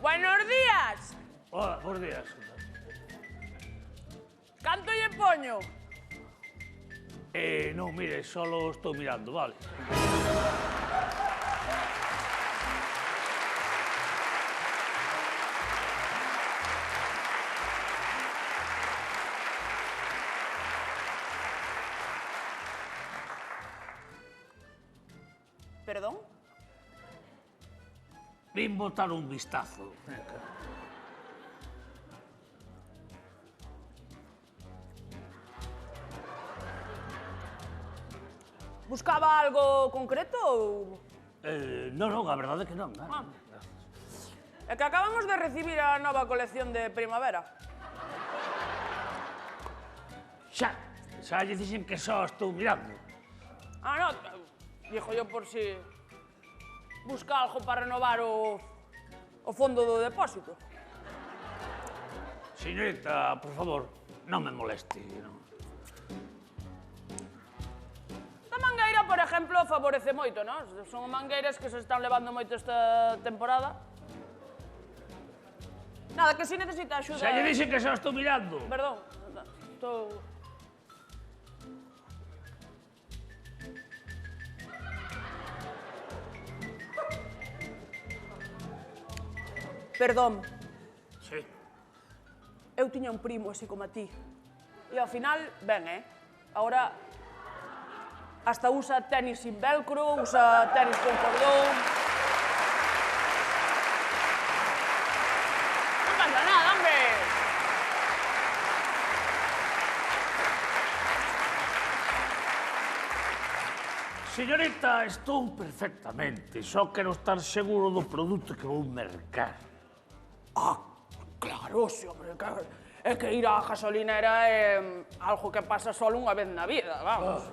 Buenos días. Hola, buenos días. Canto lle poño? No, mire, solo estou mirando, vale. Perdón? Vim botar un vistazo. Buscaba algo concreto ou...? Non, a verdade é que non. É que acabamos de recibir a nova colección de primavera. Xa lle dixen que só estou mirando. Non, dixo yo por si busca algo para renovar o fondo do depósito. Señorita, por favor, non me moleste. A mangueira, por exemplo, favorece moito, non? Son mangueiras que se están levando moito esta temporada. Nada, que si necesita axuda... Xa lle dixen que só estou mirando. Perdón, estou... Perdón, Sí. eu tiña un primo así como a ti. E ao final, ben, Ahora hasta usa tenis sin velcro, usa tenis con cordón. Non pasa nada, hombre. Señorita, estou perfectamente. Só quero estar seguro do produto que vou mercar. Claro, sí, hombre, claro. É que ir á gasolinera é algo que pasa solo unha vez na vida, vamos.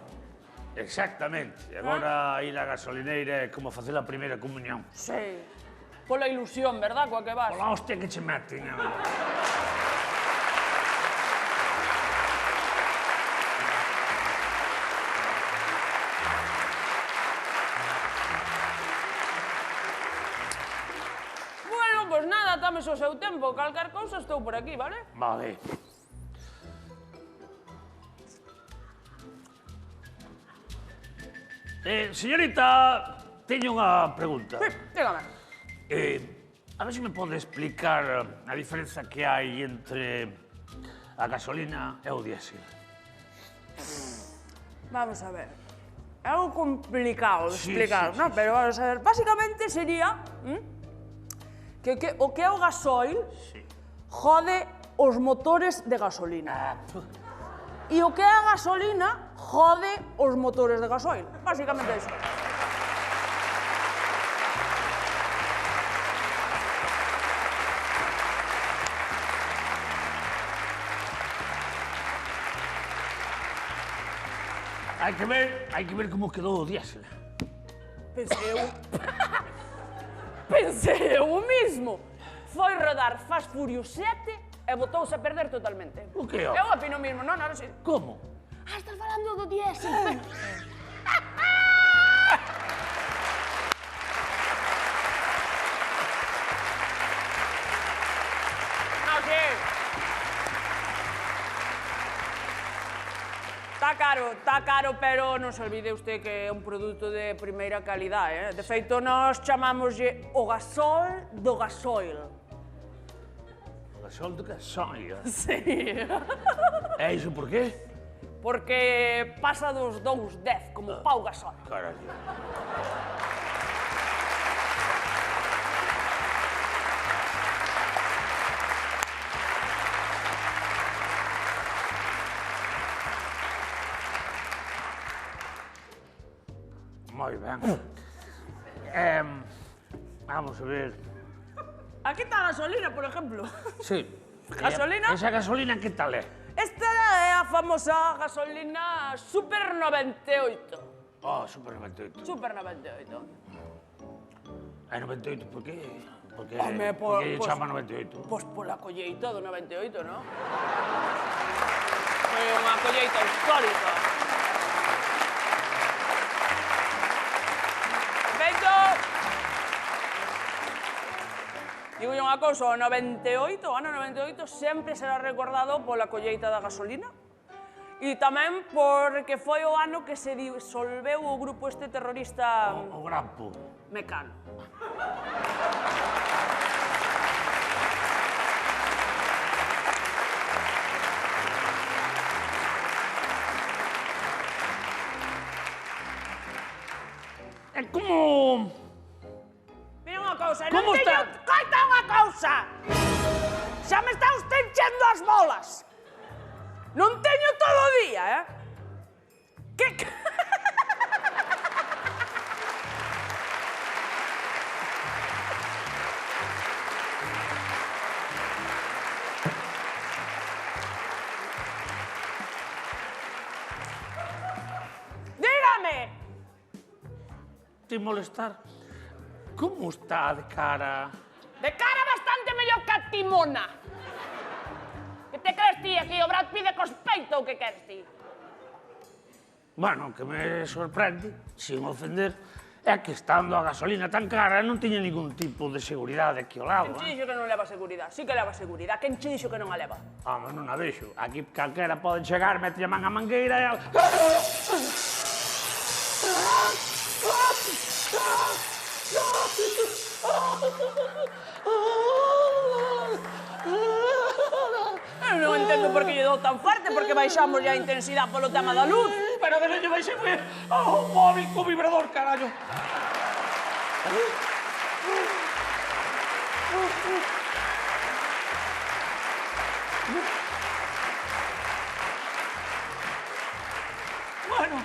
Exactamente. Agora ir á gasolineira é como facer a primeira comunión. Sí. Pola ilusión, verdad, coa que vas? Pola hostia que che meten. Bueno, pois nada, tames o seu tempo. Calcar cousa estou por aquí, vale? Vale. Señorita, teño unha pregunta. Sí, dígame. A ver se me pode explicar a diferenza que hai entre a gasolina e o diésel. Vamos a ver. É algo complicado de Sí, explicar, sí, non? sí, Pero vamos a ver, básicamente sería que o que é o gasoil Sí. jode os motores de gasolina. E o que é a gasolina jode os motores de gasoil. Básicamente iso. Hai que ver como quedou o diésel. Pensei eu... Pensei eu o mismo. Foi rodar Fast Furious 7 e botouse a perder totalmente. O que é? Eu opino o mismo, non? Ahora sí. Como? Estás falando do diésel. No, sí. Está caro, pero non se olvide usted que é un produto de primeira calidade, De feito, nós chamámoslle o gasol do gasoil. O gasol do gasoil. Sí. E iso por qué? Porque pasa dos 2,10, como Pau Gasol. Carallo. Moi ben. Vamos a ver. Aquí está a gasolina, por ejemplo. Sí. Gasolina? Esa gasolina que tal é? Esta é a famosa gasolina Super 98. Super 98. Super 98. É 98 por qué? Porque Home, lle chama 98. Pois pola colleita do 98, non? Foi unha colleita histórica. Feito! Digo unha unha cousa, o ano 98 sempre será recordado pola colleita da gasolina e tamén porque foi o ano que se disolveu o grupo este terrorista O Grampo. Mecano. É como... Mira unha cousa, non Como teño... está? Coita unha cousa! Xa me está usted enchendo as bolas! Non teño todo o día, eh? Que... Dígame! Te molestar. Como está de cara? De cara bastante mellor que a Timona. Que te crees ti aquí, o Brad Pitt de cospeito ou que queres ti? Bueno, que me sorprende, sin ofender, é que estando a gasolina tan cara non tiña ningún tipo de seguridade aquí ao lado. Quen che dixo que non leva seguridade? Sí que leva seguridade. Quen che dixo que non a leva? Home, non a vexo. Aquí calquera pode chegar, mete a man a mangueira e... Eu non entendo por que lle dou tan forte, porque baixamos a intensidade polo tema da luz. Pero de leño vai ser un móvil co vibrador, carallo. Bueno,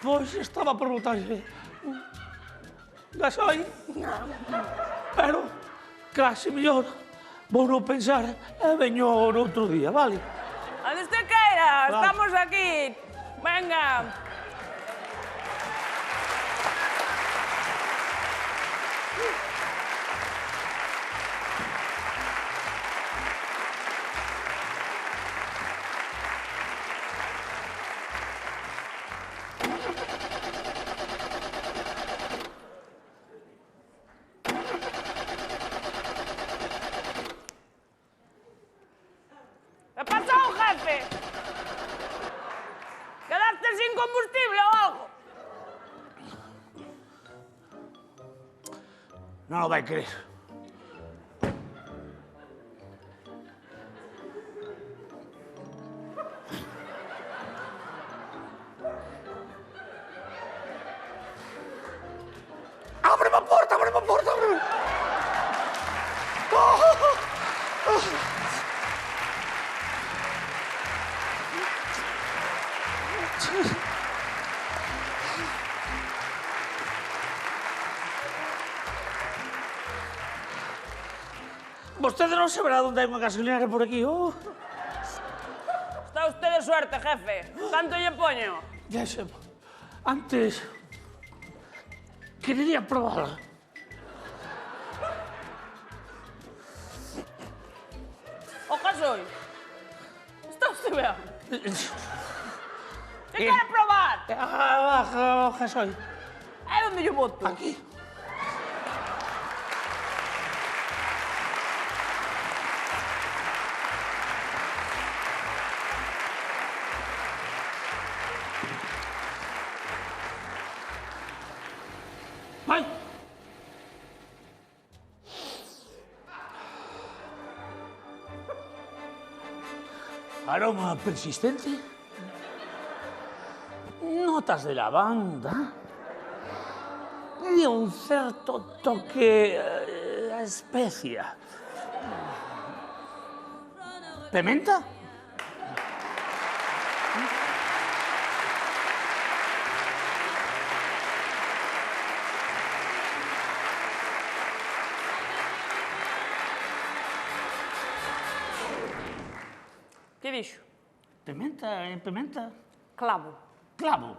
pois estaba por botarlle gasoil, pero case mellor vou non pensar e veño outro día, vale? Onde usted queira, Vale. estamos aquí. Venga. ¿Qué pasó, jefe? ¿Quedaste sin combustible o algo? Non o vai querer. Ábreme a porta, ábreme a porta, ábreme. Vostede non saberá onde hai unha gasolinera por aquí, oh? Está usted de suerte, jefe. ¿Cuánto lle poño? Ya sé. Antes... querería probarla. Oja soy. Está usted ben? ¿Qué ¿Qué? quere probar? Abajo, soy. É onde lle boto? Aquí. Vai. Aroma persistente. Notas de lavanda. Y un cierto toque a especia. ¿Pimenta? Que dixo? Pimenta, pimenta. Clavo. Clavo.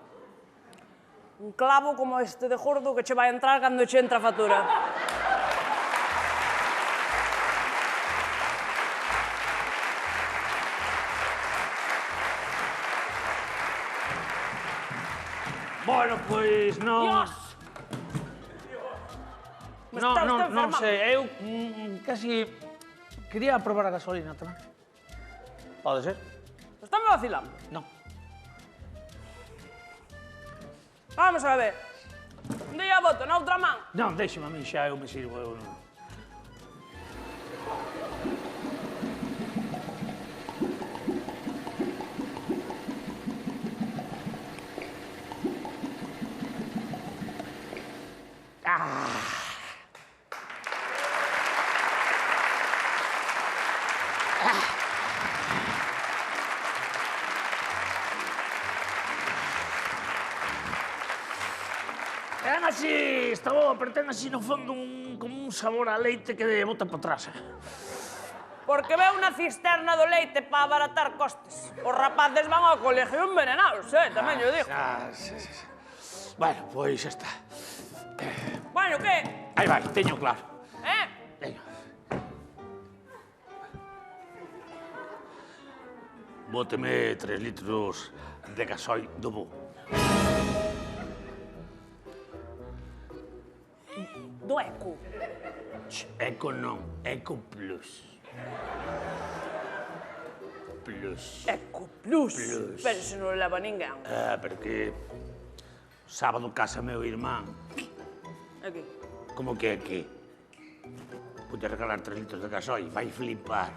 Un clavo como este de gordo que che vai entrar cando che entra a factura. Bueno, pues no... Dios! Non, Está non, usted non enfermado. sei, eu casi quería probar a gasolina tamén. Pode ser? Está me vacilando. Non. Vamos a ver. Onde a boto? Na outra man? Non, déxeme a mí xa, eu me sirvo. Eu non. Ten así, está boa, pero ten así no fondo como un sabor a leite que bota para atrás. Porque veo unha cisterna do leite para abaratar costes. Os rapaces van ao colegio envenenados, tamén yo digo. Sí. Bueno, pois xa está. Bueno, que? Aí vai, teño claro. Teño. Bóteme 3 litros de gasoil do bo. Do Eco. Eco non, Eco Plus. Plus. Eco Plus. Plus. Pero se non leva ninguén. Pero que sábado casa meu irmán. Aquí. Como que aquí? Pude regalar 3 litros de gasoil, vai flipar.